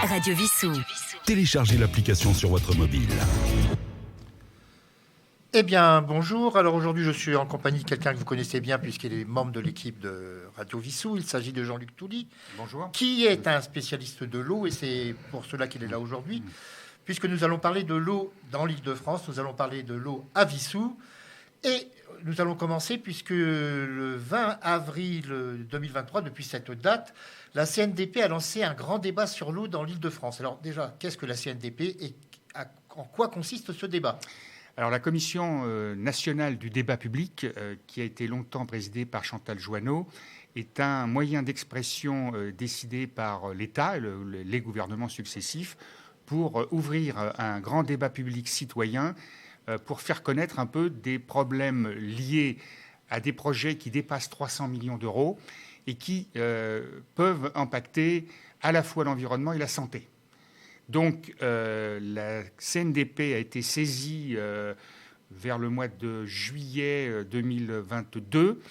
Radio Vissou. Téléchargez l'application sur votre mobile. Eh bien, bonjour. Alors aujourd'hui, je suis en compagnie de quelqu'un que vous connaissez bien puisqu'il est membre de l'équipe de Radio Vissou. Il s'agit de Jean-Luc Touly. Bonjour. Qui est un spécialiste de l'eau et c'est pour cela qu'il est là aujourd'hui. Puisque nous allons parler de l'eau dans l'Île-de-France, nous allons parler de l'eau à Vissou. Et nous allons commencer puisque le 20 avril 2023, depuis cette date, la CNDP a lancé un grand débat sur l'eau dans l'Île-de-France. Alors déjà, qu'est-ce que la CNDP et en quoi consiste ce débat ? Alors la Commission nationale du débat public, qui a été longtemps présidée par Chantal Joanneau, est un moyen d'expression décidé par l'État et les gouvernements successifs pour ouvrir un grand débat public citoyen pour faire connaître un peu des problèmes liés à des projets qui dépassent 300 millions d'euros et qui peuvent impacter à la fois l'environnement et la santé. Donc la CNDP a été saisie vers le mois de juillet 2022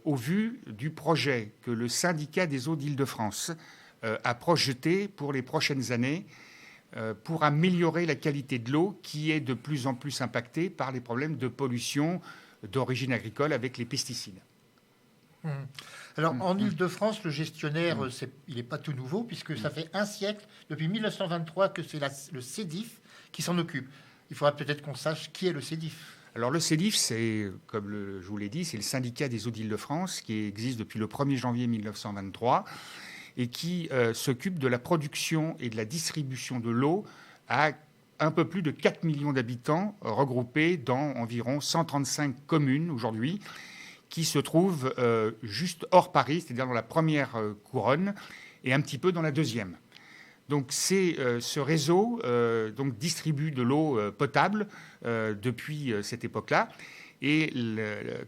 au vu du projet que le syndicat des eaux d'Île-de-France a projeté pour les prochaines années pour améliorer la qualité de l'eau qui est de plus en plus impactée par les problèmes de pollution d'origine agricole avec les pesticides. Alors, en Île-de-France, le gestionnaire, il n'est pas tout nouveau, puisque ça fait un siècle, depuis 1923, que c'est le CEDIF qui s'en occupe. Il faudra peut-être qu'on sache qui est le CEDIF. Alors, le CEDIF, c'est, comme je vous l'ai dit, c'est le syndicat des eaux d'Île-de-France qui existe depuis le 1er janvier 1923 et qui s'occupe de la production et de la distribution de l'eau à un peu plus de 4 millions d'habitants regroupés dans environ 135 communes aujourd'hui, qui se trouve juste hors Paris, c'est-à-dire dans la première couronne, et un petit peu dans la deuxième. Donc ce réseau donc distribue de l'eau potable depuis cette époque-là. Et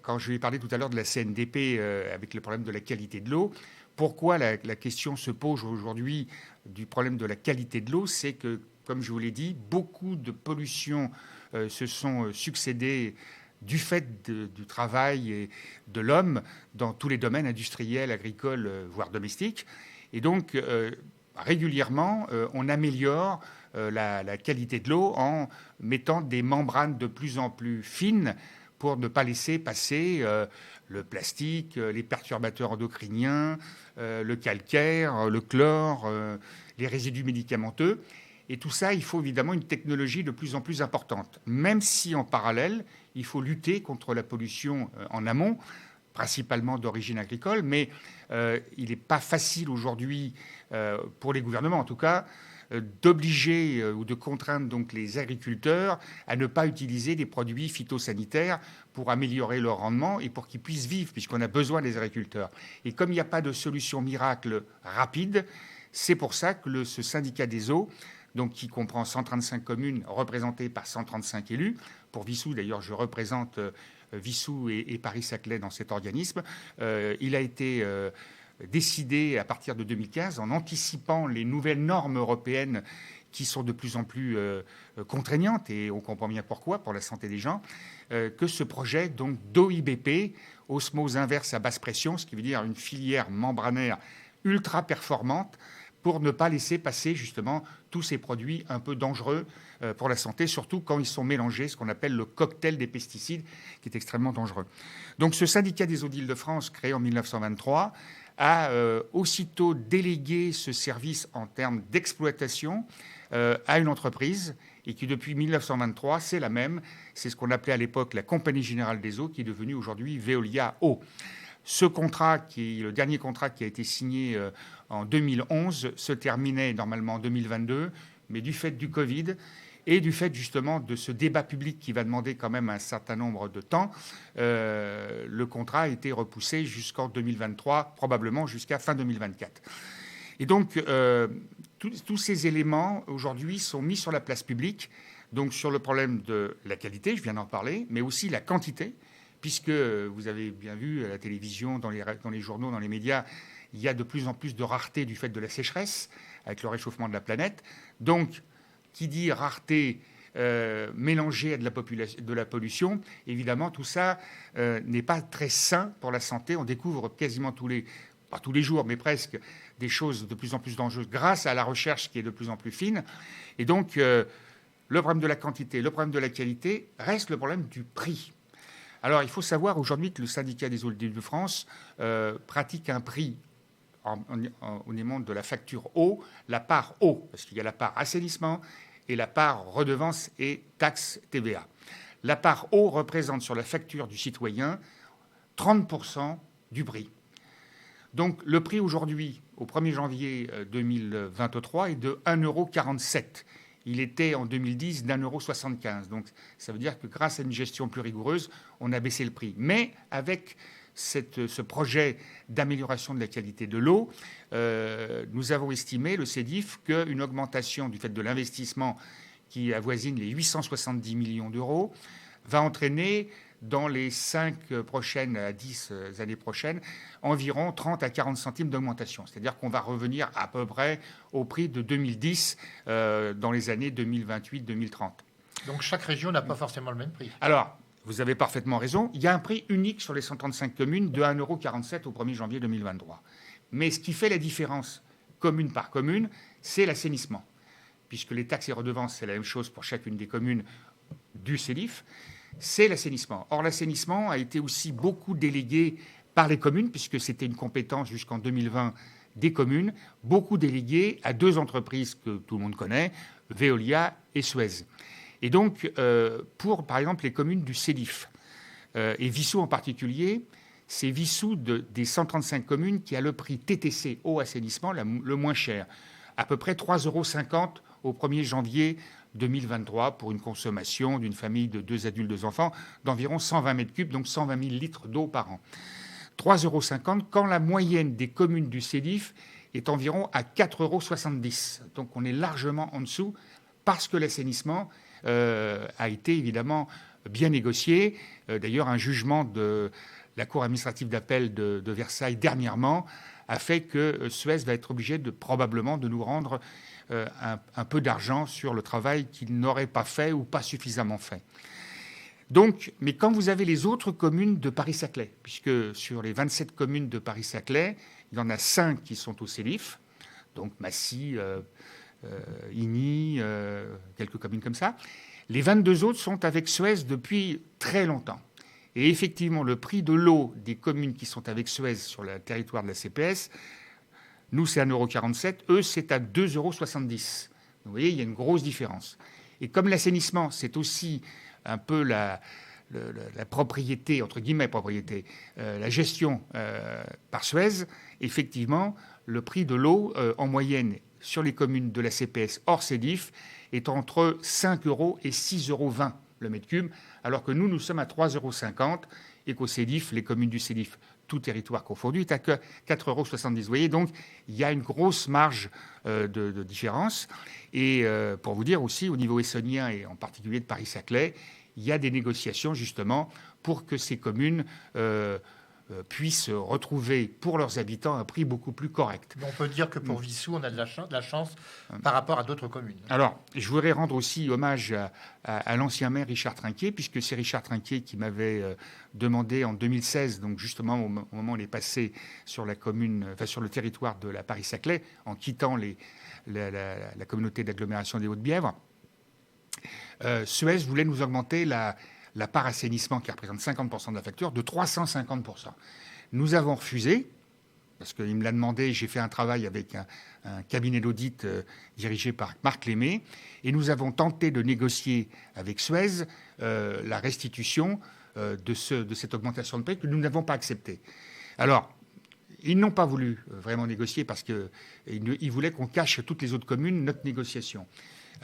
quand je lui ai parlé tout à l'heure de la CNDP avec le problème de la qualité de l'eau, pourquoi la question se pose aujourd'hui du problème de la qualité de l'eau, c'est que, comme je vous l'ai dit, beaucoup de pollutions se sont succédées du fait du travail et de l'homme dans tous les domaines industriels, agricoles, voire domestiques. Et donc, régulièrement, on améliore la qualité de l'eau en mettant des membranes de plus en plus fines pour ne pas laisser passer le plastique, les perturbateurs endocriniens, le calcaire, le chlore, les résidus médicamenteux. Et tout ça, il faut évidemment une technologie de plus en plus importante, même si en parallèle, il faut lutter contre la pollution en amont, principalement d'origine agricole, mais il n'est pas facile aujourd'hui, pour les gouvernements en tout cas, d'obliger ou de contraindre donc les agriculteurs à ne pas utiliser des produits phytosanitaires pour améliorer leur rendement et pour qu'ils puissent vivre, puisqu'on a besoin des agriculteurs. Et comme il n'y a pas de solution miracle rapide, c'est pour ça que ce syndicat des eaux, donc qui comprend 135 communes représentées par 135 élus. Pour Vissou, d'ailleurs, je représente Vissou et Paris-Saclay dans cet organisme. Il a été décidé à partir de 2015, en anticipant les nouvelles normes européennes qui sont de plus en plus contraignantes, et on comprend bien pourquoi, pour la santé des gens, que ce projet donc d'OIBP, osmose inverse à basse pression, ce qui veut dire une filière membranaire ultra performante, pour ne pas laisser passer justement tous ces produits un peu dangereux pour la santé, surtout quand ils sont mélangés, ce qu'on appelle le cocktail des pesticides, qui est extrêmement dangereux. Donc ce syndicat des eaux d'Île-de-France, créé en 1923, a aussitôt délégué ce service en termes d'exploitation à une entreprise, et qui depuis 1923, c'est la même, c'est ce qu'on appelait à l'époque la Compagnie Générale des Eaux, qui est devenue aujourd'hui Veolia Eau. Ce contrat, qui est le dernier contrat qui a été signé en 2011, se terminait normalement en 2022, mais du fait du Covid et du fait justement de ce débat public qui va demander quand même un certain nombre de temps, le contrat a été repoussé jusqu'en 2023, probablement jusqu'à fin 2024. Et donc, tous ces éléments, aujourd'hui, sont mis sur la place publique, donc sur le problème de la qualité, je viens d'en parler, mais aussi la quantité, puisque vous avez bien vu à la télévision, dans les journaux, dans les médias, il y a de plus en plus de rareté du fait de la sécheresse, avec le réchauffement de la planète. Donc, qui dit rareté mélangée à de la pollution, évidemment, tout ça n'est pas très sain pour la santé. On découvre quasiment tous les pas tous les jours, mais presque, des choses de plus en plus dangereuses grâce à la recherche qui est de plus en plus fine. Et donc, le problème de la quantité, le problème de la qualité reste le problème du prix. Alors, il faut savoir aujourd'hui que le syndicat des eaux d'Île-de-France pratique un prix au niveau de la facture eau, la part eau, parce qu'il y a la part assainissement et la part redevance et taxe TVA. La part eau représente sur la facture du citoyen 30% du prix. Donc le prix aujourd'hui, au 1er janvier 2023, est de 1,47 €. Il était en 2010 d'1,75 €. Donc ça veut dire que grâce à une gestion plus rigoureuse, on a baissé le prix. Mais avec ce projet d'amélioration de la qualité de l'eau, nous avons estimé, le CEDIF, qu'une augmentation du fait de l'investissement qui avoisine les 870 millions d'euros va entraîner dans les 5 prochaines à 10 années prochaines, environ 30 à 40 centimes d'augmentation. C'est-à-dire qu'on va revenir à peu près au prix de 2010 dans les années 2028-2030. Donc chaque région n'a pas forcément le même prix. Alors, vous avez parfaitement raison. Il y a un prix unique sur les 135 communes de 1,47 € au 1er janvier 2023. Mais ce qui fait la différence commune par commune, c'est l'assainissement. Puisque les taxes et redevances, c'est la même chose pour chacune des communes du CEDIF, c'est l'assainissement. Or, l'assainissement a été aussi beaucoup délégué par les communes, puisque c'était une compétence jusqu'en 2020 des communes, beaucoup délégué à 2 entreprises que tout le monde connaît, Veolia et Suez. Et donc, pour, par exemple, les communes du CEDIF, et Vissou en particulier, c'est Vissou des 135 communes qui a le prix TTC eau assainissement le moins cher, à peu près 3,50 € au 1er janvier 2023 pour une consommation d'une famille de 2 adultes, 2 enfants d'environ 120 mètres cubes, donc 120 000 litres d'eau par an. 3,50 € quand la moyenne des communes du CEDIF est environ à 4,70 €. Donc on est largement en dessous parce que l'assainissement a été évidemment bien négocié. D'ailleurs, un jugement de la Cour administrative d'appel de Versailles dernièrement a fait que Suez va être obligé probablement de nous rendre un peu d'argent sur le travail qu'il n'aurait pas fait ou pas suffisamment fait. Donc, mais quand vous avez les autres communes de Paris-Saclay, puisque sur les 27 communes de Paris-Saclay, il y en a 5 qui sont au CEDIF, donc Massy, Igny, quelques communes comme ça. Les 22 autres sont avec Suez depuis très longtemps. Et effectivement, le prix de l'eau des communes qui sont avec Suez sur le territoire de la CPS, nous, c'est 1,47 €, eux, c'est à 2,70 €. Vous voyez, il y a une grosse différence. Et comme l'assainissement, c'est aussi un peu la propriété, entre guillemets propriété, la gestion par Suez, effectivement, le prix de l'eau, en moyenne, sur les communes de la CPS hors CEDIF, est entre 5 € et 6,20 € le mètre cube, alors que nous sommes à 3,50 € et qu'au CEDIF, les communes du CEDIF, tout territoire confondu, est à 4,70 €. Vous voyez, donc, il y a une grosse marge de différence. Et pour vous dire aussi, au niveau essonien et en particulier de Paris-Saclay, il y a des négociations justement pour que ces communes puissent retrouver pour leurs habitants un prix beaucoup plus correct. On peut dire que pour Vissou, on a de la chance par rapport à d'autres communes. Alors, je voudrais rendre aussi hommage à l'ancien maire Richard Trinquier, puisque c'est Richard Trinquier qui m'avait demandé en 2016, donc justement au moment où on est passé sur la commune, enfin sur le territoire de la Paris-Saclay, en quittant la communauté d'agglomération des Hauts-de-Bièvre, Suez voulait nous augmenter la part assainissement, qui représente 50% de la facture, de 350%. Nous avons refusé, parce qu'il me l'a demandé. J'ai fait un travail avec un cabinet d'audit dirigé par Marc Lémé, et nous avons tenté de négocier avec Suez la restitution de cette augmentation de prix que nous n'avons pas acceptée. Alors, ils n'ont pas voulu vraiment négocier parce qu'ils voulaient qu'on cache à toutes les autres communes notre négociation.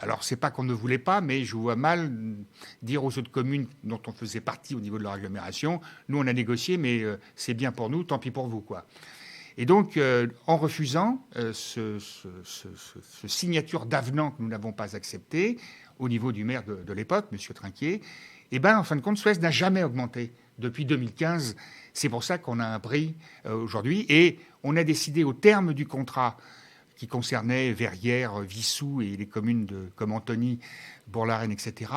Alors, c'est pas qu'on ne voulait pas, mais je vois mal dire aux autres communes dont on faisait partie au niveau de leur agglomération, nous, on a négocié, mais c'est bien pour nous, tant pis pour vous, quoi. Et donc, en refusant ce signature d'avenant que nous n'avons pas accepté au niveau du maire de l'époque, M. Trinquier, eh ben, en fin de compte, Suez n'a jamais augmenté depuis 2015. C'est pour ça qu'on a un prix aujourd'hui. Et on a décidé, au terme du contrat qui concernait Verrières, Vissou et les communes comme Antony, Bourg-la-Reine, etc.,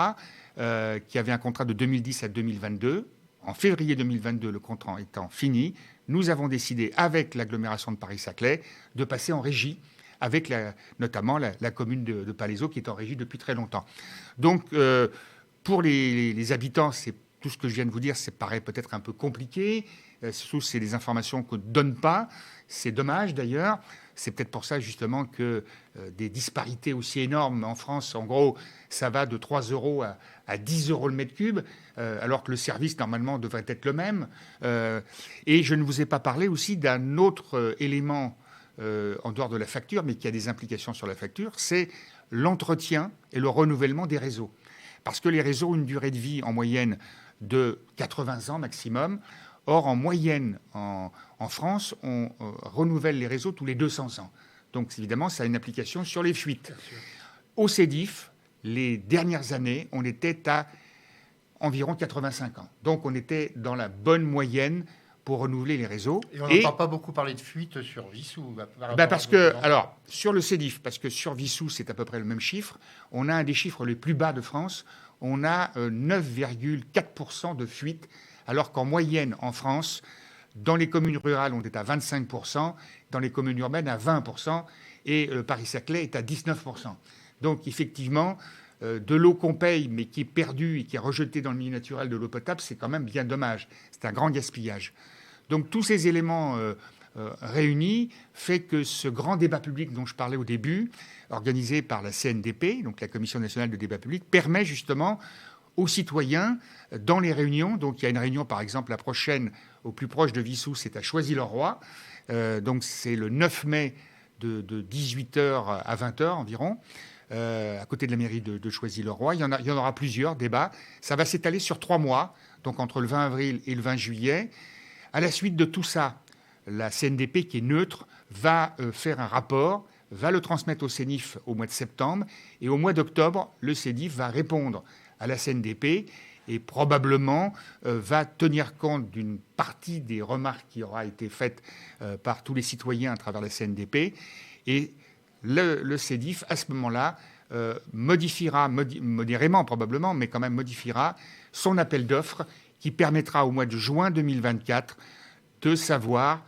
qui avait un contrat de 2010 à 2022. En février 2022, le contrat étant fini, nous avons décidé, avec l'agglomération de Paris-Saclay, de passer en régie, avec notamment la commune de Palaiseau, qui est en régie depuis très longtemps. Donc, pour les habitants, c'est tout ce que je viens de vous dire, ça paraît peut-être un peu compliqué. Surtout, c'est des informations qu'on ne donne pas. C'est dommage, d'ailleurs. C'est peut-être pour ça, justement, que des disparités aussi énormes en France, en gros, ça va de 3 euros à 10 euros le mètre cube, alors que le service, normalement, devrait être le même. Et je ne vous ai pas parlé aussi d'un autre élément en dehors de la facture, mais qui a des implications sur la facture, c'est l'entretien et le renouvellement des réseaux. Parce que les réseaux ont une durée de vie en moyenne de 80 ans maximum. Or, en moyenne, en France, on renouvelle les réseaux tous les 200 ans. Donc, évidemment, ça a une application sur les fuites. Au CEDIF, les dernières années, on était à environ 85 ans. Donc, on était dans la bonne moyenne pour renouveler les réseaux. Et on n'entend pas beaucoup parler de fuite sur Vissou. Parce que, alors, sur le CEDIF, parce que sur Vissou, c'est à peu près le même chiffre, on a un des chiffres les plus bas de France. On a 9,4% de fuite, alors qu'en moyenne, en France, dans les communes rurales, on est à 25%, dans les communes urbaines, à 20%, et Paris-Saclay est à 19%. Donc, effectivement, de l'eau qu'on paye, mais qui est perdue et qui est rejetée dans le milieu naturel de l'eau potable, c'est quand même bien dommage. C'est un grand gaspillage. Donc, tous ces éléments réunis fait que ce grand débat public dont je parlais au début, organisé par la CNDP, donc la Commission nationale de débat public, permet justement aux citoyens, dans les réunions, donc il y a une réunion par exemple la prochaine, au plus proche de Vissou, c'est à Choisy-le-Roi, donc c'est le 9 mai de 18h à 20h environ, à côté de la mairie de Choisy-le-Roi. Il y en aura plusieurs débats. Ça va s'étaler sur 3 mois, donc entre le 20 avril et le 20 juillet. À la suite de tout ça, la CNDP, qui est neutre, va faire un rapport, va le transmettre au CENIF au mois de septembre, et au mois d'octobre, le CENIF va répondre à la CNDP et probablement va tenir compte d'une partie des remarques qui aura été faites par tous les citoyens à travers la CNDP. Et le CEDIF, à ce moment-là, modifiera, modérément probablement, mais quand même modifiera son appel d'offres qui permettra au mois de juin 2024 de savoir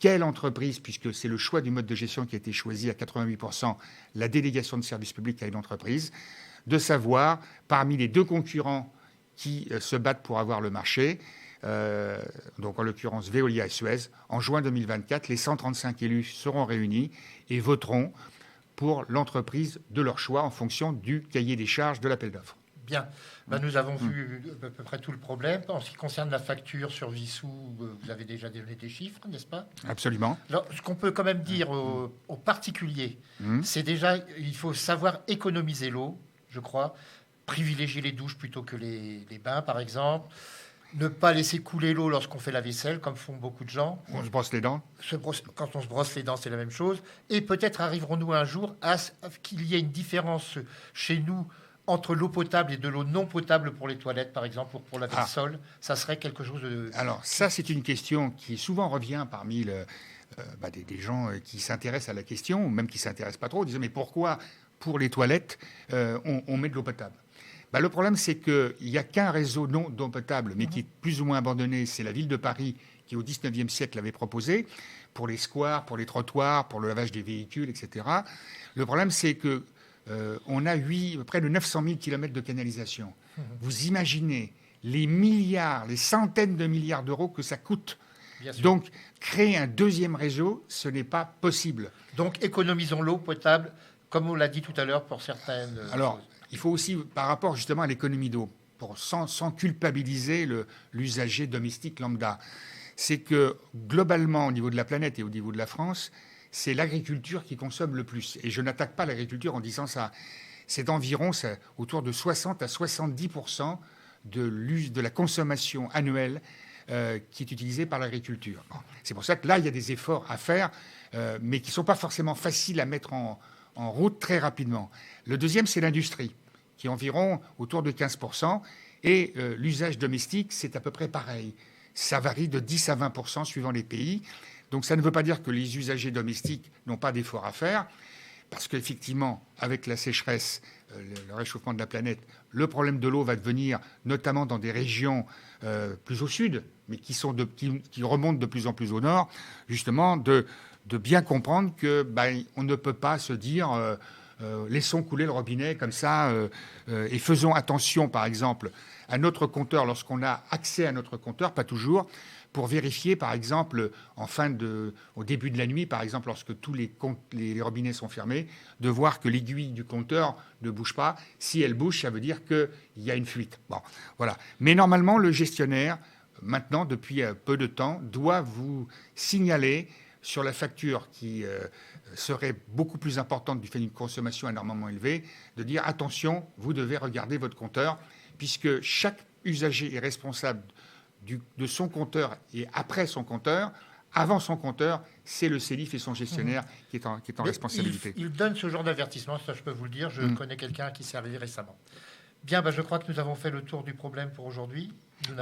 quelle entreprise, puisque c'est le choix du mode de gestion qui a été choisi à 88%, la délégation de service public à une entreprise, de savoir, parmi les 2 concurrents qui se battent pour avoir le marché, donc en l'occurrence Veolia et Suez, en juin 2024, les 135 élus seront réunis et voteront pour l'entreprise de leur choix en fonction du cahier des charges de l'appel d'offres. Bien. Nous avons vu à peu près tout le problème. En ce qui concerne la facture sur Vissou, vous avez déjà donné des chiffres, n'est-ce pas? Absolument. Alors, ce qu'on peut quand même dire aux particuliers, c'est déjà, il faut savoir économiser l'eau, je crois, privilégier les douches plutôt que les bains, par exemple, ne pas laisser couler l'eau lorsqu'on fait la vaisselle, comme font beaucoup de gens. On se brosse les dents. Quand on se brosse les dents, c'est la même chose. Et peut-être arriverons-nous un jour à qu'il y ait une différence chez nous entre l'eau potable et de l'eau non potable pour les toilettes, par exemple, ou pour laver le sol. Ça serait quelque chose de... Alors, ça, c'est une question qui souvent revient parmi des gens qui s'intéressent à la question, ou même qui ne s'intéressent pas trop, disent « Mais pourquoi, pour les toilettes, on met de l'eau potable ?» Le problème, c'est qu'il n'y a qu'un réseau d'eau potable, mais qui est plus ou moins abandonné. C'est la ville de Paris qui, au XIXe siècle, l'avait proposé pour les squares, pour les trottoirs, pour le lavage des véhicules, etc. Le problème, c'est que on a près de 900 000 kilomètres de canalisation. Vous imaginez les milliards, les centaines de milliards d'euros que ça coûte. Donc, créer un deuxième réseau, ce n'est pas possible. Donc, économisons l'eau potable, comme on l'a dit tout à l'heure pour certaines choses. Il faut aussi, par rapport justement à l'économie d'eau, sans culpabiliser l'usager domestique lambda, c'est que globalement, au niveau de la planète et au niveau de la France, c'est l'agriculture qui consomme le plus. Et je n'attaque pas l'agriculture en disant ça. C'est environ autour de 60 à 70% de la consommation annuelle qui est utilisée par l'agriculture. C'est pour ça que là, il y a des efforts à faire, mais qui ne sont pas forcément faciles à mettre en route très rapidement. Le deuxième, c'est l'industrie, qui est environ autour de 15%. Et l'usage domestique, c'est à peu près pareil. Ça varie de 10 à 20% suivant les pays. Donc ça ne veut pas dire que les usagers domestiques n'ont pas d'efforts à faire, parce qu'effectivement, avec la sécheresse, le réchauffement de la planète, le problème de l'eau va devenir, notamment dans des régions plus au sud, mais qui remontent de plus en plus au nord, justement, de bien comprendre que on ne peut pas se dire laissons couler le robinet comme ça et faisons attention, par exemple, à notre compteur lorsqu'on a accès à notre compteur, pas toujours, pour vérifier, par exemple, au début de la nuit, par exemple, lorsque tous les robinets sont fermés, de voir que l'aiguille du compteur ne bouge pas. Si elle bouge, ça veut dire qu'il y a une fuite. Bon, voilà. Mais normalement, le gestionnaire, maintenant, depuis peu de temps, doit vous signaler sur la facture qui serait beaucoup plus importante du fait d'une consommation énormément élevée, de dire attention, vous devez regarder votre compteur, puisque chaque usager est responsable de son compteur et après son compteur. Avant son compteur, c'est le CELIF et son gestionnaire qui est en responsabilité. Il donne ce genre d'avertissement, ça je peux vous le dire. Je connais quelqu'un qui s'est arrivé récemment. Bien, je crois que nous avons fait le tour du problème pour aujourd'hui.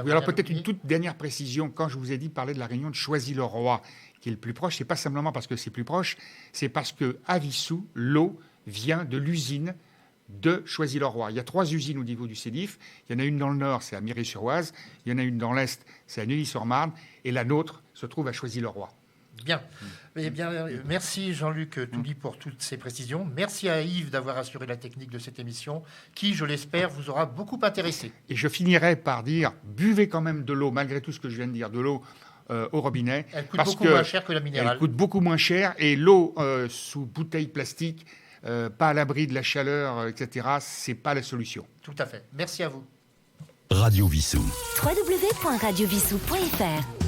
Oui, alors peut-être une toute dernière précision. Quand je vous ai dit de parler de la réunion de Choisy-le-Roi, qui est le plus proche, c'est pas simplement parce que c'est plus proche, c'est parce qu'à Vissou, l'eau vient de l'usine de Choisy-le-Roi. Il y a 3 usines au niveau du CELIF. Il y en a une dans le nord, c'est à Mireille-sur-Oise. Il y en a une dans l'est, c'est à Neuilly-sur-Marne. Et la nôtre se trouve à Choisy-le-Roi. Bien. Eh bien, merci Jean-Luc Toudy pour toutes ces précisions. Merci à Yves d'avoir assuré la technique de cette émission qui, je l'espère, vous aura beaucoup intéressé. Et je finirai par dire, buvez quand même de l'eau, malgré tout ce que je viens de dire, de l'eau au robinet. Elle coûte beaucoup moins cher que la minérale. Elle coûte beaucoup moins cher. Et l'eau sous bouteille plastique, pas à l'abri de la chaleur, etc., c'est pas la solution. Tout à fait. Merci à vous. Radio Vissou. www.radiovissou.fr